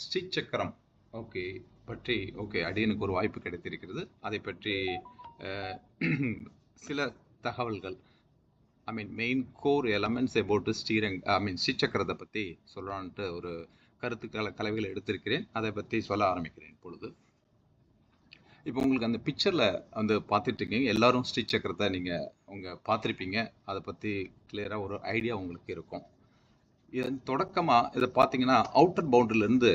ஸ்ரீ சக்கரம் ஓகே பற்றி அடியனுக்கு ஒரு வாய்ப்பு கிடைத்திருக்கிறது. அதை பற்றி சில தகவல்கள் மெயின் கோர் எலமெண்ட்ஸ் அபவுட் ஸ்ரீ சக்கரத்தை பற்றி சொல்லலான்ட்டு ஒரு கலவைகளை எடுத்திருக்கிறேன். அதை பற்றி சொல்ல ஆரம்பிக்கிறேன் இப்பொழுது. இப்போ உங்களுக்கு அந்த பிக்சரில் வந்து பார்த்துட்டு இருக்கீங்க, எல்லாரும் ஸ்ரீ சக்கரத்தை நீங்கள் பார்த்துருப்பீங்க. அதை பற்றி கிளியராக ஒரு ஐடியா உங்களுக்கு இருக்கும். இதன் தொடக்கமாக இதை பார்த்தீங்கன்னா அவுட்டர் பவுண்டரியிலேருந்து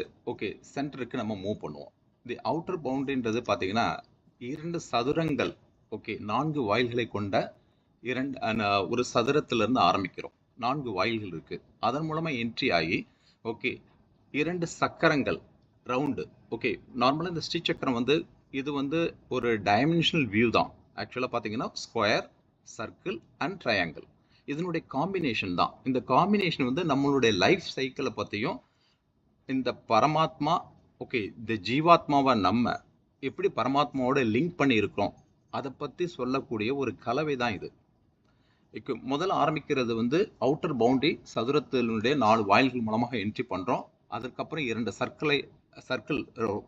சென்டருக்கு நம்ம மூவ் பண்ணுவோம். இந்த அவுட்டர் பவுண்டரின்றது பார்த்தீங்கன்னா 2 சதுரங்கள் 4 வாயில்களை கொண்ட ஒரு சதுரத்திலிருந்து ஆரம்பிக்கிறோம். 4 வாயில்கள் இருக்குது. அதன் மூலமாக என்ட்ரி ஆகி 2 சக்கரங்கள் ரவுண்டு. நார்மலாக இந்த ஸ்ரீ சக்கரம் வந்து இது வந்து ஒரு டைமென்ஷனல் வியூ தான். ஆக்சுவலாக பார்த்தீங்கன்னா ஸ்கொயர், சர்க்கிள் அண்ட் ட்ரையாங்கிள் இதனுடைய காம்பினேஷன் தான். இந்த காம்பினேஷன் வந்து நம்மளுடைய லைஃப் சைக்கிளை பற்றியும் இந்த பரமாத்மா இந்த ஜீவாத்மாவை நம்ம எப்படி பரமாத்மாவோட லிங்க் பண்ணி இருக்கிறோம் அதை பற்றி சொல்லக்கூடிய ஒரு கலவை தான் இது. முதல்ல ஆரம்பிக்கிறது வந்து அவுட்டர் பவுண்டரி சதுரத்தினுடைய 4 வாயில்கள் மூலமாக என்ட்ரி பண்ணுறோம். அதுக்கப்புறம் 2 சர்க்கிள்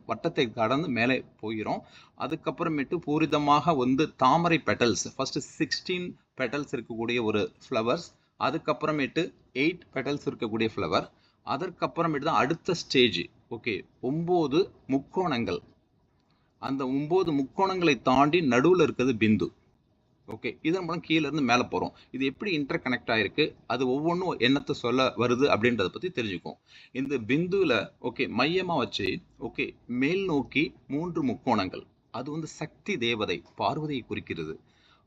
வட்டத்தை கடந்து மேலே போகிறோம். அதுக்கப்புறமேட்டு பூரிதமாக வந்து தாமரை பெட்டல்ஸ், ஃபர்ஸ்ட் 16 பெட்டல்ஸ் இருக்கக்கூடிய ஒரு ஃப்ளவர்ஸ், அதுக்கப்புறமேட்டு 8 பெட்டல்ஸ் இருக்கக்கூடிய ஃப்ளவர், அதற்கப்புறமேட்டு தான் அடுத்த ஸ்டேஜ் 9 முக்கோணங்கள். அந்த 9 முக்கோணங்களை தாண்டி நடுவில் இருக்கிறது பிந்து. இதன் மூலம் கீழே இருந்து மேலே போகிறோம். இது எப்படி இன்டர் கனெக்ட் ஆகிருக்கு, அது ஒவ்வொன்றும் என்னத்தை சொல்ல வருது அப்படின்றத பற்றி தெரிஞ்சுக்கும். இந்த பிந்துவில் மையமாக வச்சு மேல் நோக்கி 3 முக்கோணங்கள், அது வந்து சக்தி தேவதை பார்வதியை குறிக்கிறது.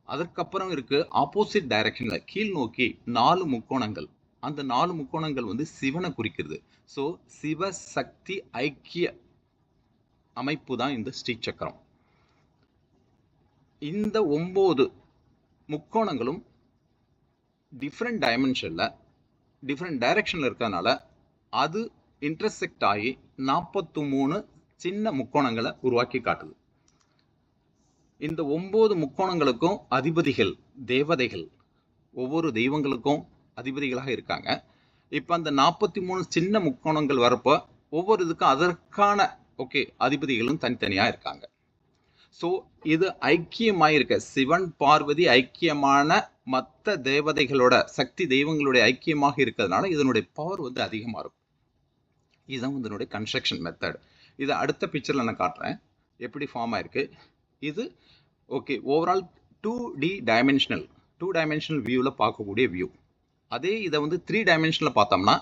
அதற்கப்புறம் இருக்கு ஆப்போசிட் டைரக்ஷனில் கீழ் நோக்கி 4 முக்கோணங்கள், அந்த 4 முக்கோணங்கள் வந்து சிவனை குறிக்கிறது. ஸோ சிவ சக்தி ஐக்கிய அமைப்பு தான் இந்த ஸ்ரீ சக்கரம். இந்த 9 முக்கோணங்களும் டிஃப்ரெண்ட் டைமென்ஷனில் டிஃப்ரெண்ட் டைரக்ஷனில் இருக்கிறதுனால அது இன்டர்செக்ட் ஆகி 43 சின்ன முக்கோணங்களை உருவாக்கி காட்டுது. இந்த 9 முக்கோணங்களுக்கும் அதிபதிகள் தேவதைகள், ஒவ்வொரு தெய்வங்களுக்கும் அதிபதிகளாக இருக்காங்க. இப்போ அந்த 43 சின்ன முக்கோணங்கள் வரப்போ ஒவ்வொரு இதுக்கும் அதற்கான அதிபதிகளும் தனித்தனியாக இருக்காங்க. ஸோ இது ஐக்கியமாக இருக்க சிவன் பார்வதி ஐக்கியமான மற்ற தேவதைகளோட சக்தி தெய்வங்களுடைய ஐக்கியமாக இருக்கிறதுனால இதனுடைய பவர் வந்து அதிகமாக இருக்கும். இதுதான் இதனுடைய கன்ஸ்ட்ரக்ஷன் மெத்தட். இதை அடுத்த பிக்சரில் நான் காட்டுறேன் எப்படி ஃபார்ம் ஆயிருக்கு. இது ஓவரால் 2D டைமென்ஷனல் வியூவில் பார்க்கக்கூடிய வியூ. அதே இதை வந்து 3 டைமென்ஷனில் பார்த்தோம்னா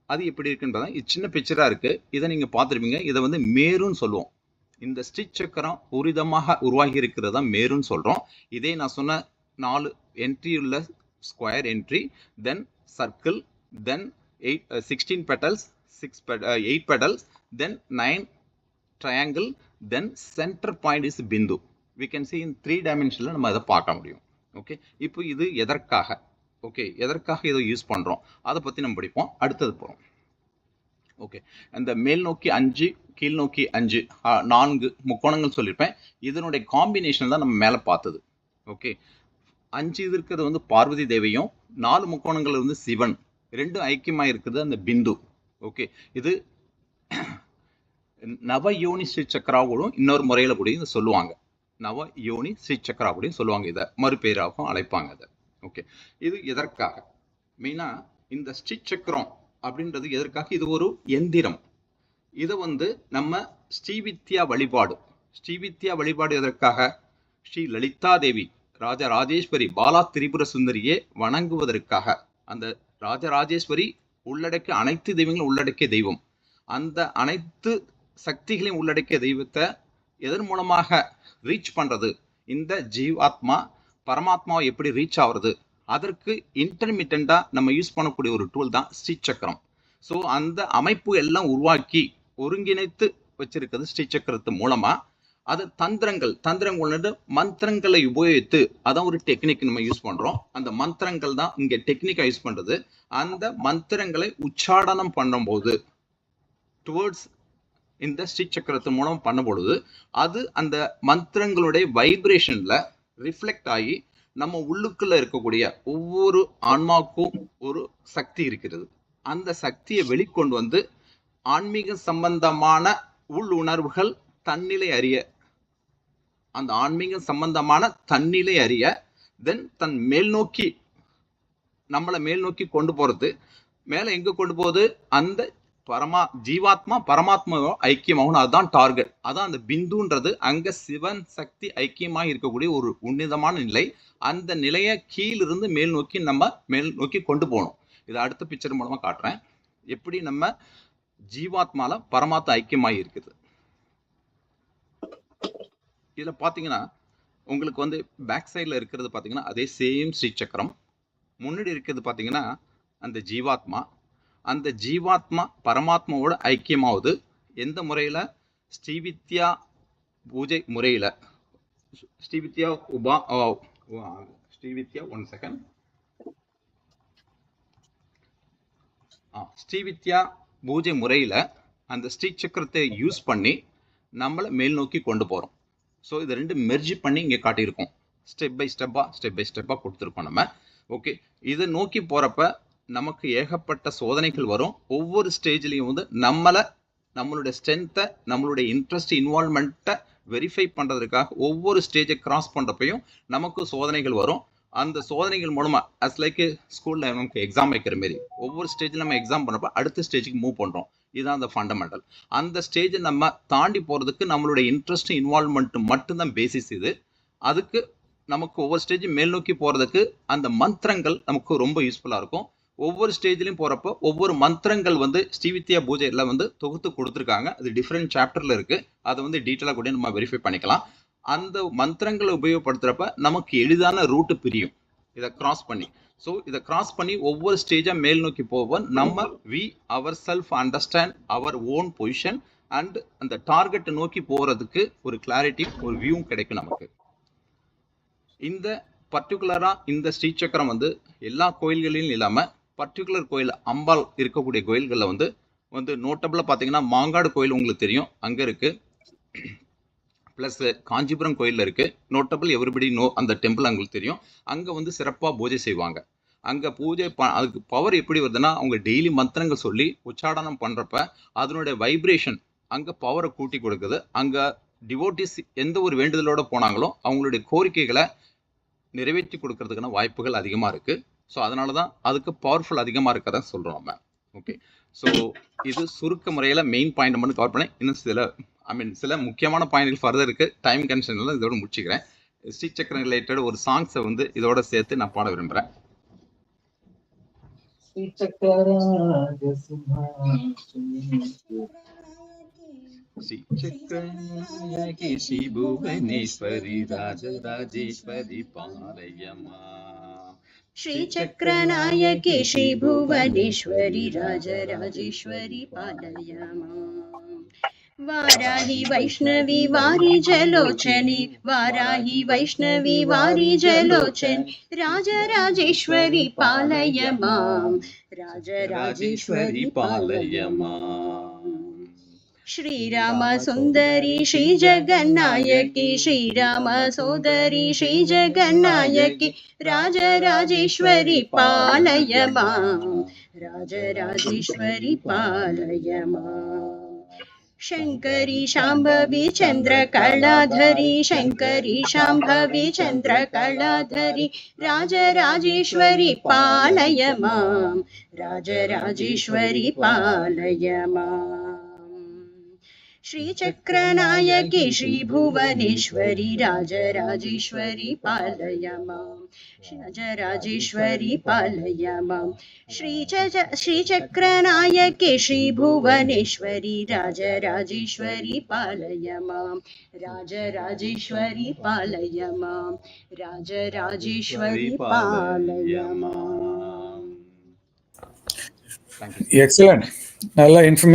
அது எப்படி இருக்குன்றதா. இது சின்ன பிக்சராக இருக்குது, இதை நீங்கள் பார்த்துருப்பீங்க. இதை வந்து மேருன்னு சொல்லுவோம். இந்த ஸ்ரீ சக்கரம் உரிதமாக உருவாகி இருக்கிறதா மேருன்னு சொல்கிறோம். இதே நான் சொன்ன 4 என்ட்ரி உள்ள square entry, then circle, then 16 petals, 8 petals, then 9 triangle, then centre point is Bindu. we can see in 3 டைமென்ஷனில் நம்ம அதை பார்க்க முடியும். இப்போ இது எதற்காக இதை யூஸ் பண்ணுறோம் அதை பற்றி நம்ம படிப்போம். அடுத்தது போகிறோம். அந்த மேல் நோக்கி 5 கீழ் நோக்கி 5 4 முக்கோணங்கள் சொல்லியிருப்பேன். இதனுடைய காம்பினேஷன் தான் நம்ம மேலே பார்த்தது. 5 இது இருக்கிறது வந்து பார்வதி தேவியும், 4 முக்கோணங்கள் வந்து சிவன், 2 ஐக்கியமாக இருக்குது அந்த பிந்து. இது நவயோனி ஸ்ரீ சக்கராவோடும் இன்னொரு முறையில் கூட இதை சொல்லுவாங்க. நவயோனி ஸ்ரீ சக்கரா அப்படின்னு சொல்லுவாங்க. இதை மறுபெயராகவும் அழைப்பாங்க. அதை இது எதற்காக மெயினாக இந்த ஸ்ரீ சக்கரம் அப்படின்றது எதற்காக? இது ஒரு எந்திரம். இதை வந்து நம்ம ஸ்ரீவித்யா வழிபாடு எதற்காக? ஸ்ரீ லலிதா தேவி ராஜராஜேஸ்வரி பாலா திரிபுர சுந்தரியே வணங்குவதற்காக. அந்த ராஜராஜேஸ்வரி உள்ளடக்கிய அனைத்து தெய்வங்களும் உள்ளடக்கிய தெய்வம். அந்த அனைத்து சக்திகளையும் உள்ளடக்கிய தெய்வத்தை எதன் மூலமாக ரீச் பண்ணுறது? இந்த ஜீவாத்மா பரமாத்மாவை எப்படி ரீச் ஆகுறது? அதற்கு இன்டர்மிட்டண்டாக நம்ம யூஸ் பண்ணக்கூடிய ஒரு டூல் தான் ஸ்ரீ சக்கரம். ஸோ அந்த அமைப்பு எல்லாம் உருவாக்கி ஒருங்கிணைத்து வச்சிருக்கிறது ஸ்ரீ சக்கரத்து மூலமாக. அது தந்திரங்கள் மந்திரங்களை உபயோகித்து, அதான் ஒரு டெக்னிக் நம்ம யூஸ் பண்ணுறோம். அந்த மந்திரங்கள் தான் இங்கே டெக்னிக்காக யூஸ் பண்ணுறது. அந்த மந்திரங்களை உச்சாடனம் பண்ணும்போது டுவர்ட்ஸ் இந்த ஸ்ரீ சக்கரத்தின் மூலம் பண்ணும்பொழுது அது அந்த மந்திரங்களுடைய வைப்ரேஷனில் ரிஃப்ளெக்ட் ஆகி நம்ம உள்ளுக்குள்ள இருக்கக்கூடிய ஒவ்வொரு ஆன்மாவுக்கும் ஒரு சக்தி இருக்கிறது. அந்த சக்தியை வெளிக்கொண்டு வந்து ஆன்மீக சம்பந்தமான உள்ளுணர்வுகள் தன்னிலை அறிய, அந்த ஆன்மீக சம்பந்தமான தன்னிலை அறிய, தென் தன் மேல் நோக்கி, நம்மளை மேல் நோக்கி கொண்டு போறது. மேல எங்க கொண்டு போகுது? அந்த ஜீவாத்மா பரமாத்மாவோ ஐக்கியமாகணும். அதுதான் டார்கெட். அதான் அந்த பிந்துன்றது. அங்க சிவன் சக்தி ஐக்கியமாக இருக்கக்கூடிய ஒரு உன்னதமான நிலை. அந்த நிலையை கீழிருந்து மேல் நோக்கி நம்ம மேல் நோக்கி கொண்டு போகணும். இதை அடுத்த பிக்சர் மூலமா காட்டுறேன். எப்படி நம்ம ஜீவாத்மால பரமாத்மா ஐக்கியமாகி இருக்குது. இதுல பாத்தீங்கன்னா உங்களுக்கு வந்து பேக் சைட்ல இருக்கிறது பாத்தீங்கன்னா அதே சேம் ஸ்ரீ சக்கரம். முன்னாடி இருக்கிறது பாத்தீங்கன்னா அந்த ஜீவாத்மா. அந்த ஜீவாத்மா பரமாத்மாவோட ஐக்கியமாவது எந்த முறையில? ஸ்ரீவித்யா பூஜை முறையில. Srividya one second. ஸ்ரீவித்யா பூஜை முறையில அந்த ஸ்ரீ சக்கரத்தை யூஸ் பண்ணி நம்மளை மேல் நோக்கி கொண்டு போறோம். ஸோ இதை ரெண்டு மெர்ஜி பண்ணி இங்கே காட்டியிருக்கோம். ஸ்டெப் பை ஸ்டெப்பாக கொடுத்துருக்கோம் நம்ம. ஓகே, இதை நோக்கி போறப்ப நமக்கு ஏகப்பட்ட சோதனைகள் வரும். ஒவ்வொரு ஸ்டேஜ்லையும் வந்து நம்மளுடைய ஸ்ட்ரென்த்தை, நம்மளுடைய இன்ட்ரெஸ்ட், இன்வால்மெண்ட்டை வெரிஃபை பண்ணுறதுக்காக ஒவ்வொரு ஸ்டேஜை கிராஸ் பண்ணுறப்பையும் நமக்கு சோதனைகள் வரும். அந்த சோதனைகள் மூலமாக அஸ் லைக் ஸ்கூலில் நமக்கு எக்ஸாம் வைக்கிற மாரி ஒவ்வொரு ஸ்டேஜில் நம்ம எக்ஸாம் பண்ணுறப்ப அடுத்த ஸ்டேஜுக்கு மூவ் பண்ணுறோம். இதுதான் அந்த ஃபண்டமெண்டல். அந்த ஸ்டேஜை நம்ம தாண்டி போகிறதுக்கு நம்மளுடைய இன்ட்ரெஸ்ட், இன்வால்மெண்ட் மட்டும்தான் பேசிஸ். இது அதுக்கு நமக்கு ஒவ்வொரு ஸ்டேஜும் மேல் நோக்கி போகிறதுக்கு அந்த மந்திரங்கள் நமக்கு ரொம்ப யூஸ்ஃபுல்லாக இருக்கும். ஒவ்வொரு ஸ்டேஜ்லையும் போகிறப்போ ஒவ்வொரு மந்திரங்கள் வந்து ஸ்ரீவித்யா பூஜையில் வந்து தொகுத்து கொடுத்துருக்காங்க. அது டிஃப்ரெண்ட் சாப்டரில் இருக்குது. அதை வந்து டீட்டெயிலாக கூட நம்ம வெரிஃபை பண்ணிக்கலாம். அந்த மந்திரங்களை உபயோகப்படுத்துகிறப்ப நமக்கு எளிதான ரூட்டு பிரியும் இதை கிராஸ் பண்ணி. ஸோ இதை கிராஸ் பண்ணி ஒவ்வொரு ஸ்டேஜாக மேல் நோக்கி போவோம். நம்ம our self understand our own position and அந்த டார்கெட்டை நோக்கி போகிறதுக்கு ஒரு கிளாரிட்டி, ஒரு வியூவும் கிடைக்கும் நமக்கு. இந்த பர்டிகுலராக இந்த ஸ்ரீ சக்கரம் வந்து எல்லா கோயில்களிலும் இல்லாமல் பர்டிகுலர் கோயில் அம்பாள் இருக்கக்கூடிய கோயில்களில் வந்து நோட்டபிளாக பார்த்தீங்கன்னா மாங்காடு கோயில் உங்களுக்கு தெரியும், அங்கே இருக்குது. ப்ளஸ் காஞ்சிபுரம் கோயிலில் இருக்குது. நோட்டபிள் எவ்ரிபடி அந்த டெம்பிள் அவங்களுக்கு தெரியும். அங்கே வந்து சிறப்பாக பூஜை செய்வாங்க. அங்கே பூஜை அதுக்கு பவர் எப்படி வருதுன்னா, அவங்க டெய்லி மந்திரங்கள் சொல்லி உச்சாடனம் பண்ணுறப்ப அதனுடைய வைப்ரேஷன் அங்கே பவரை கூட்டி கொடுக்குது. அங்கே டிவோட்டிஸ் எந்த ஒரு வேண்டுதலோடு போனாங்களோ அவங்களுடைய கோரிக்கைகளை நிறைவேற்றி கொடுக்கறதுக்கான வாய்ப்புகள் அதிகமாக இருக்குது. ஸோ அதனால தான் அதுக்கு பவர்ஃபுல் அதிகமாக இருக்கதான் சொல்கிறோம் நம்ம. ஓகே, ஸோ இது சுருக்க முறையில் மெயின் பாயிண்ட் மட்டும் கவர் பண்ணேன். இன்னும் சில முக்கியமான பாயிண்ட்கள் ஃபர்தர் இருக்குது. டைம் கன்ஷன்லாம் இதோட முடிச்சுக்கிறேன். ஸ்ரீ சக்கரம் ரிலேட்டட் ஒரு சாங்ஸை வந்து இதோட சேர்த்து நான் பாட விரும்புகிறேன். श्री भुवनेश्वरी राजराजेश्वरी पालयमा. श्री चक्रनायकी श्री भुवनेश्वरी राजराजेश्वरी पालयमा. वाराही वैष्णवी वारी जलोचनी, वाराही वैष्णवी वारी जलोचनी, राजराजेश्वरी पालय मां, राजराजेश्वरी पालय मां. श्रीराम सुंदरी श्री जगन्नायकी, श्रीराम सोदरी श्री जगन्नायकी, राजराजेश्वरी पालय मां, राजराजेश्वरी पालय मां. शंकरी शांभवी चंद्रकलाधरी, शंकरी शांभवी चंद्रकलाधरी, राजराजेश्वरी पालय मां, राजराजेश्वरी पालय मां. श्री चक्रनायकी श्री भुवनेश्वरी राजराजेश्वरी पालय मां, राजराजेश्वरी पालय मां. श्री चक्रनायकी श्री भुवनेश्वरी राजराजेश्वरी पालय मां, राजराजेश्वरी पालय मां, राजराजेश्वरी पालय मां. Excellent. நல்ல இன்ஃபர்மேஷன்